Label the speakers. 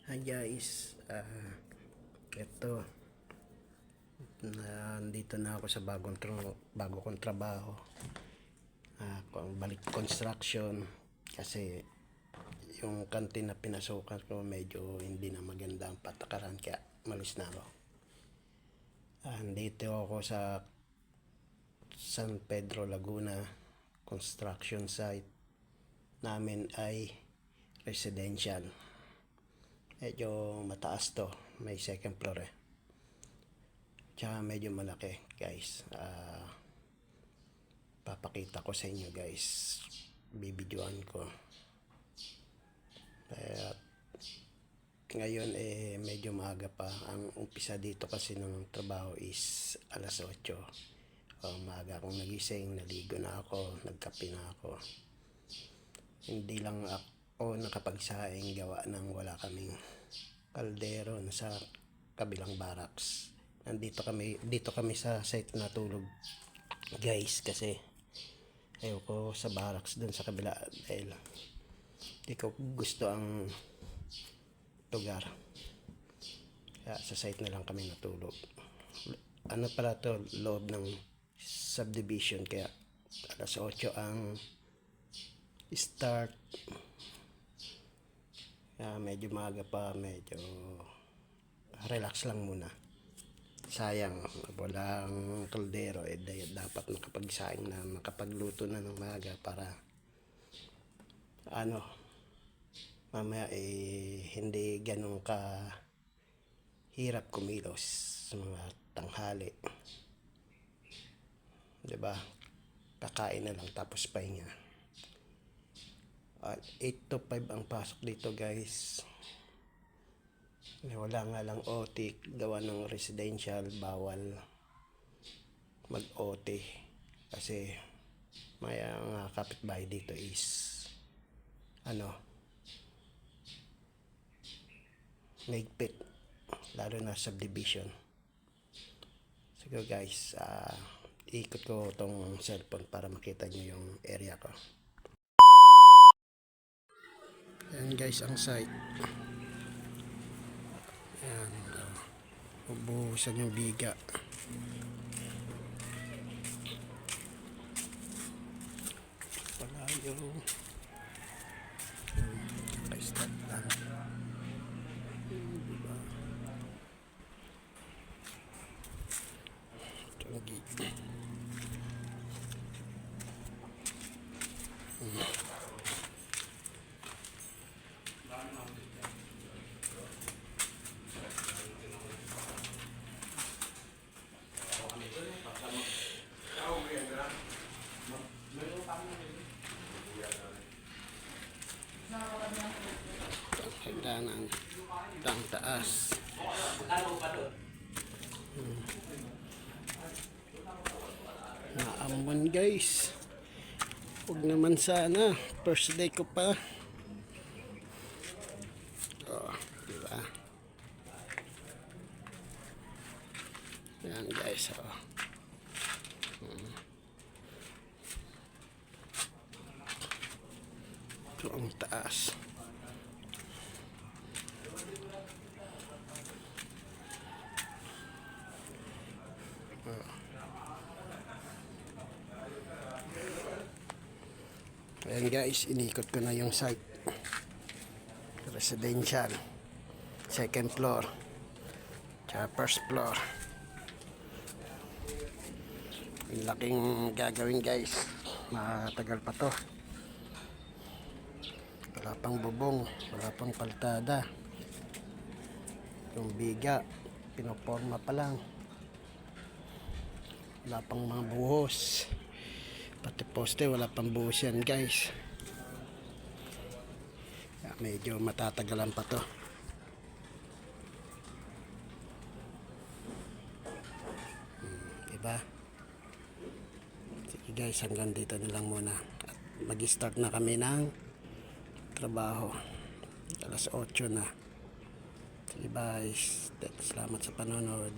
Speaker 1: Hi guys, ito, nandito na ako sa bago kong trabaho. Balik construction kasi yung kantin na pinasukan ko medyo hindi na maganda ang patakaran kaya malis na ako. Nandito ako sa San Pedro, Laguna. Construction site namin ay residential. Medyo mataas to, may second floor tsaka medyo malaki guys. Papakita ko sa inyo guys, bibidyoan ko. Ngayon medyo maaga pa. Ang umpisa dito kasi ng trabaho is alas 8. Maaga akong nagising, naligo na ako, nagkape na ako. Hindi lang ako nakapagsaing gawa ng wala kaming kaldero sa kabilang barracks. Dito kami sa site natulog guys kasi ayoko sa barracks dun sa kabila dahil di ko gusto ang lugar, kaya sa site na lang kami natulog. Ano pala to, loob ng subdivision kaya alas 8 ang start. Medyo maaga pa, medyo relax lang muna. Sayang walang kaldero, dapat nakapagsaing na, nakapagluto na ng maaga para mamaya hindi ganun ka hirap kumilos sa mga tanghali, diba? Kakain na lang tapos pahinga. 8 to 5 ang pasok dito guys. Wala nga lang OT, gawa ng residential, bawal mag OT kasi may kapitbahay dito is naigpit, lalo na subdivision. Sige guys, ikot ko tong cellphone para makita nyo yung area ko. Ayan guys ang site. Ayan, ubuhusan yung biga. Palayo. Start lang. Diba? Tunggi. Hagdanan ang taas. Naambon guys, huwag naman sana, first day ko pa. Diba? Yan guys, ito ang taas. Ayan guys, inikot ko na yung site. Residential, second floor tsaka first floor. Ang laking gagawin guys, matagal pa to. Wala pang bubong, wala pang paltada. Yung biga pinoporma pa lang, wala pang mga buhos, pati poste wala pang buhos yan guys. Medyo matatagalan pa to. Diba? Sige guys, hanggang dito na lang muna at mag-start na kami ng trabaho. Alas 8 na. Sige guys, salamat sa panonood.